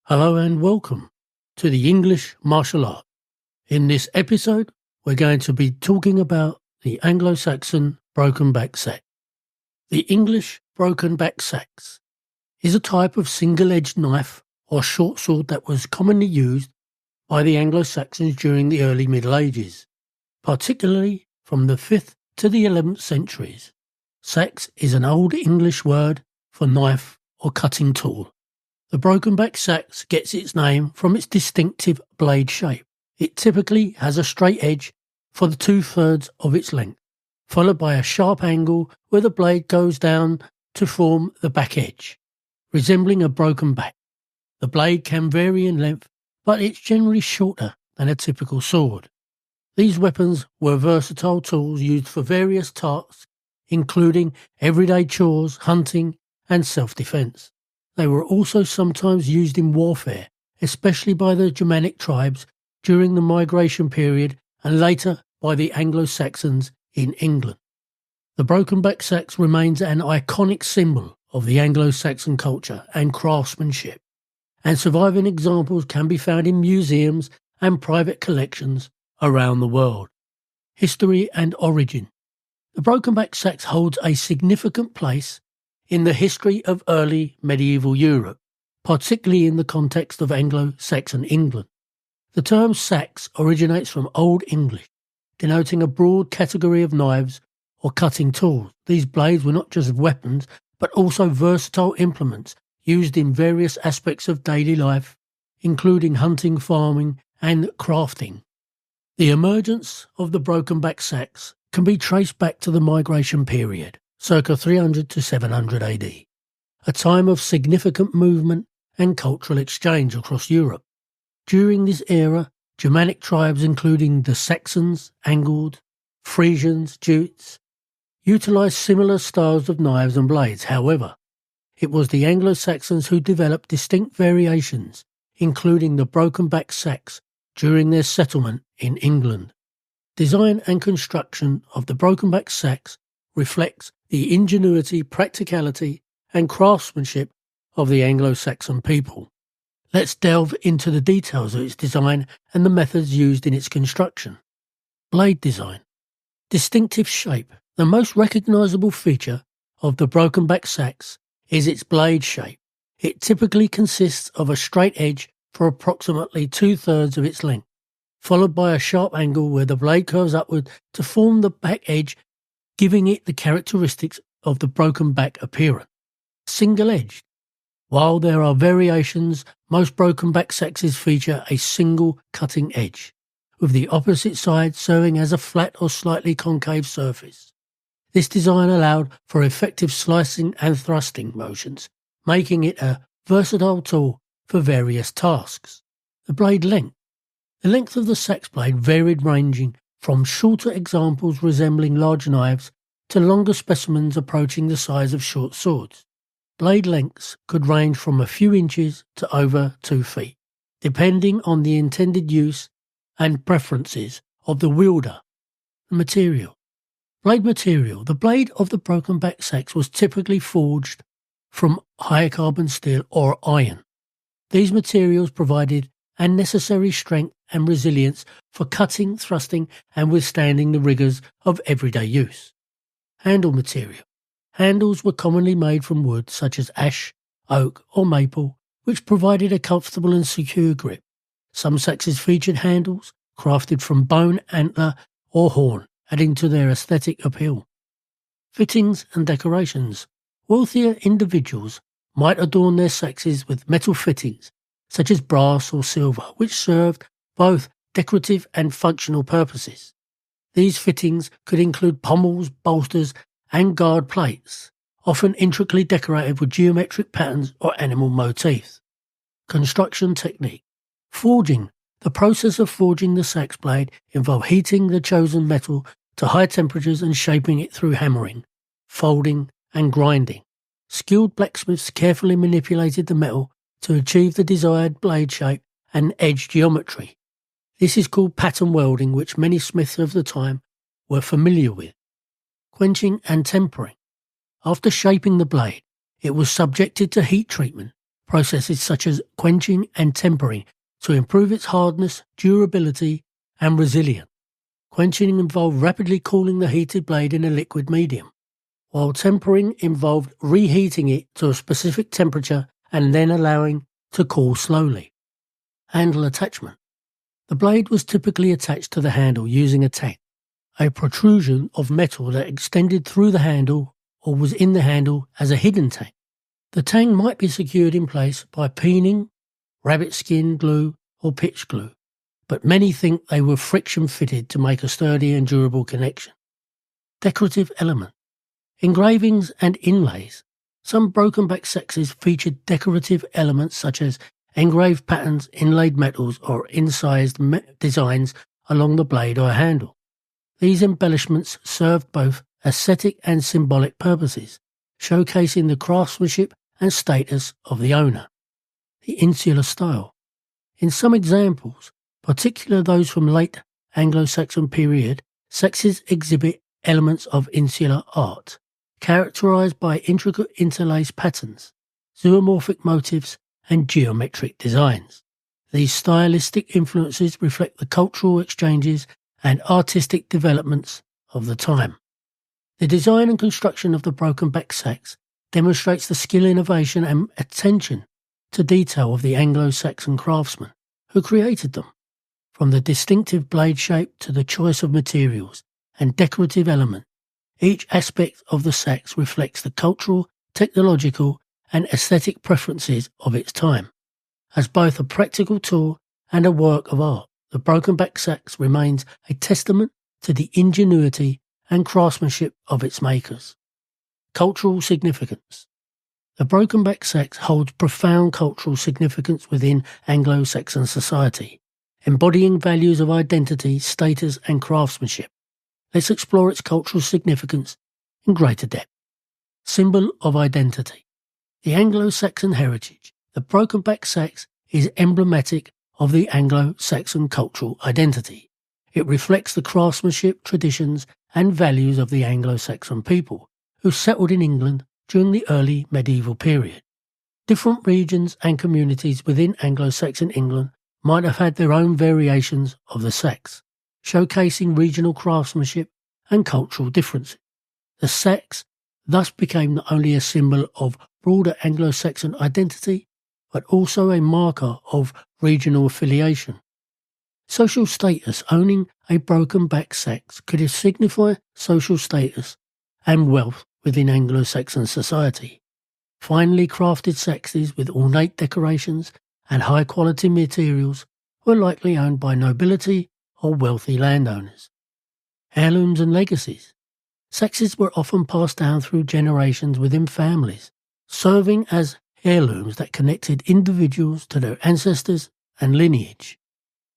Hello and welcome to the English martial art. In this episode, we're going to be talking about the Anglo Saxon Broken Back Seax. The English Broken Back Seax is a type of single-edged knife or short sword that was commonly used by the Anglo Saxons during the early Middle Ages, particularly from the 5th to the 11th centuries. Seax is an Old English word for knife or cutting tool. The broken back seax gets its name from its distinctive blade shape. It typically has a straight edge for the 2/3 of its length, followed by a sharp angle where the blade goes down to form the back edge, resembling a broken back. The blade can vary in length, but it's generally shorter than a typical sword. These weapons were versatile tools used for various tasks, including everyday chores, hunting, and self-defense. They were also sometimes used in warfare, especially by the Germanic tribes during the migration period and later by the Anglo Saxons in England. The broken back seax remains an iconic symbol of the Anglo Saxon culture and craftsmanship, and surviving examples can be found in museums and private collections around the world. History and origin. The broken back seax holds a significant place in the history of early medieval Europe, particularly in the context of Anglo-Saxon England. The term seax originates from Old English, denoting a broad category of knives or cutting tools. These blades were not just weapons, but also versatile implements used in various aspects of daily life, including hunting, farming, and crafting. The emergence of the broken back seax can be traced back to the migration period, circa 300 to 700 AD, a time of significant movement and cultural exchange across Europe. During this era, Germanic tribes including the Saxons, Angles, Frisians, Jutes, utilised similar styles of knives and blades. However, it was the Anglo-Saxons who developed distinct variations, including the broken back seax, during their settlement in England. Design and construction of the broken back seax reflects the ingenuity, practicality, and craftsmanship of the Anglo-Saxon people. Let's delve into the details of its design and the methods used in its construction. Blade design. Distinctive shape. The most recognisable feature of the broken back seax is its blade shape. It typically consists of a straight edge for approximately 2/3 of its length, followed by a sharp angle where the blade curves upward to form the back edge, giving it the characteristics of the broken back appearance. Single-edged. While there are variations, most broken back seaxes feature a single cutting edge, with the opposite side serving as a flat or slightly concave surface. This design allowed for effective slicing and thrusting motions, making it a versatile tool for various tasks. The blade length. The length of the seax blade varied, ranging from shorter examples resembling large knives to longer specimens approaching the size of short swords. Blade lengths could range from a few inches to over 2 feet, depending on the intended use and preferences of the wielder. The material. Blade material. The blade of the broken back seax was typically forged from high carbon steel or iron. These materials provided a necessary strength and resilience for cutting, thrusting, and withstanding the rigours of everyday use. Handle material. Handles were commonly made from wood such as ash, oak, or maple, which provided a comfortable and secure grip. Some seaxes featured handles crafted from bone, antler, or horn, adding to their aesthetic appeal. Fittings and decorations. Wealthier individuals might adorn their seaxes with metal fittings, such as brass or silver, which served both decorative and functional purposes. These fittings could include pommels, bolsters, and guard plates, often intricately decorated with geometric patterns or animal motifs. Construction technique. Forging. The process of forging the seax blade involved heating the chosen metal to high temperatures and shaping it through hammering, folding, and grinding. Skilled blacksmiths carefully manipulated the metal to achieve the desired blade shape and edge geometry. This is called pattern welding, which many smiths of the time were familiar with. Quenching and tempering. After shaping the blade, it was subjected to heat treatment processes such as quenching and tempering to improve its hardness, durability, and resilience. Quenching involved rapidly cooling the heated blade in a liquid medium, while tempering involved reheating it to a specific temperature and then allowing to cool slowly. Handle attachment. The blade was typically attached to the handle using a tang, a protrusion of metal that extended through the handle or was in the handle as a hidden tang. The tang might be secured in place by peening, rabbit skin glue, or pitch glue, but many think they were friction fitted to make a sturdy and durable connection. Decorative element. Engravings and inlays. Some broken back seaxes featured decorative elements such as engraved patterns, inlaid metals, or incised designs along the blade or handle. These embellishments served both aesthetic and symbolic purposes, showcasing the craftsmanship and status of the owner. The insular style. In some examples, particularly those from late Anglo Saxon period, seaxes exhibit elements of insular art, characterised by intricate interlaced patterns, zoomorphic motifs, and geometric designs. These stylistic influences reflect the cultural exchanges and artistic developments of the time. The design and construction of the broken back seax demonstrates the skill, innovation, and attention to detail of the Anglo-Saxon craftsmen who created them. From the distinctive blade shape to the choice of materials and decorative element, each aspect of the seax reflects the cultural, technological, and aesthetic preferences of its time. As both a practical tool and a work of art, the broken back seax remains a testament to the ingenuity and craftsmanship of its makers. Cultural significance. The broken back seax holds profound cultural significance within Anglo-Saxon society, embodying values of identity, status, and craftsmanship. Let's explore its cultural significance in greater depth. Symbol of identity. The Anglo-Saxon heritage. The broken back seax is emblematic of the Anglo-Saxon cultural identity. It reflects the craftsmanship, traditions, and values of the Anglo-Saxon people who settled in England during the early medieval period. Different regions and communities within Anglo-Saxon England might have had their own variations of the seax, showcasing regional craftsmanship and cultural differences. The seax thus became not only a symbol of broader Anglo-Saxon identity, but also a marker of regional affiliation. Social status. Owning a broken back seax could signify social status and wealth within Anglo-Saxon society. Finely crafted seaxes with ornate decorations and high-quality materials were likely owned by nobility or wealthy landowners. Heirlooms and legacies. Seaxes were often passed down through generations within families, serving as heirlooms that connected individuals to their ancestors and lineage.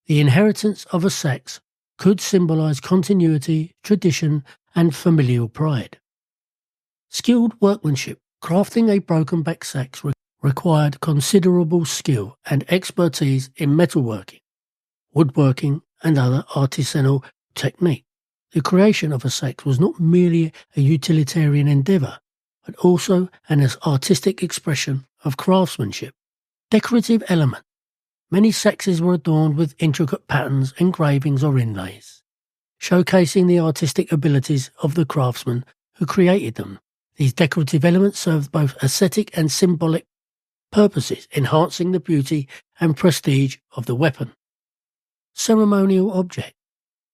The inheritance of a seax could symbolise continuity, tradition, and familial pride. Skilled workmanship. Crafting a broken back seax required considerable skill and expertise in metalworking, woodworking, and other artisanal technique. The creation of a seax was not merely a utilitarian endeavour, but also an artistic expression of craftsmanship. Decorative element. Many seaxes were adorned with intricate patterns, engravings, or inlays, showcasing the artistic abilities of the craftsmen who created them. These decorative elements served both aesthetic and symbolic purposes, enhancing the beauty and prestige of the weapon. Ceremonial object.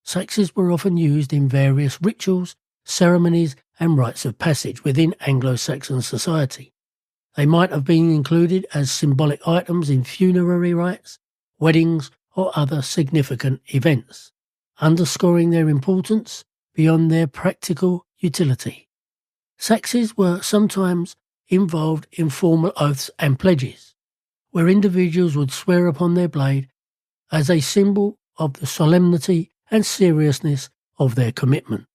Seaxes were often used in various rituals, ceremonies, and rites of passage within Anglo-Saxon society. They might have been included as symbolic items in funerary rites, weddings, or other significant events, underscoring their importance beyond their practical utility. Seaxes were sometimes involved in formal oaths and pledges, where individuals would swear upon their blade as a symbol of the solemnity and seriousness of their commitment.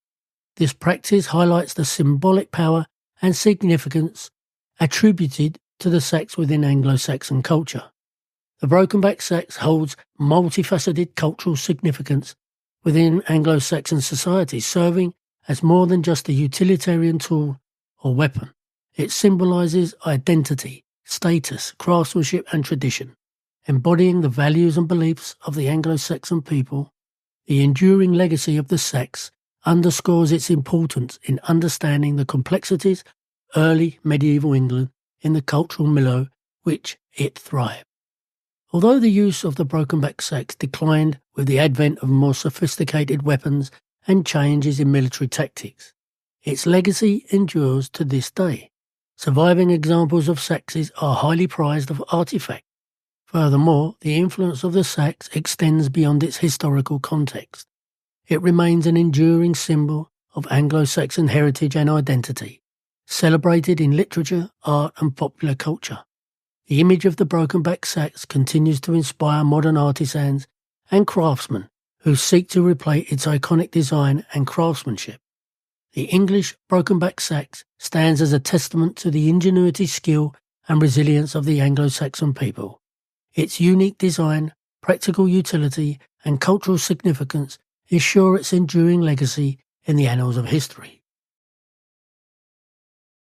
This practice highlights the symbolic power and significance attributed to the seax within Anglo-Saxon culture. The broken back seax holds multifaceted cultural significance within Anglo-Saxon society, serving as more than just a utilitarian tool or weapon. It symbolises identity, status, craftsmanship and tradition. Embodying the values and beliefs of the Anglo-Saxon people, the enduring legacy of the Sax underscores its importance in understanding the complexities of early medieval England in the cultural milieu which it thrived. Although the use of the broken back Sax declined with the advent of more sophisticated weapons and changes in military tactics, its legacy endures to this day. Surviving examples of Saxes are highly prized of artifacts. Furthermore, the influence of the Sax extends beyond its historical context. It remains an enduring symbol of Anglo-Saxon heritage and identity, celebrated in literature, art and popular culture. The image of the broken back Sax continues to inspire modern artisans and craftsmen who seek to replay its iconic design and craftsmanship. The English broken back Sax stands as a testament to the ingenuity, skill and resilience of the Anglo-Saxon people. Its unique design, practical utility and cultural significance ensure its enduring legacy in the annals of history.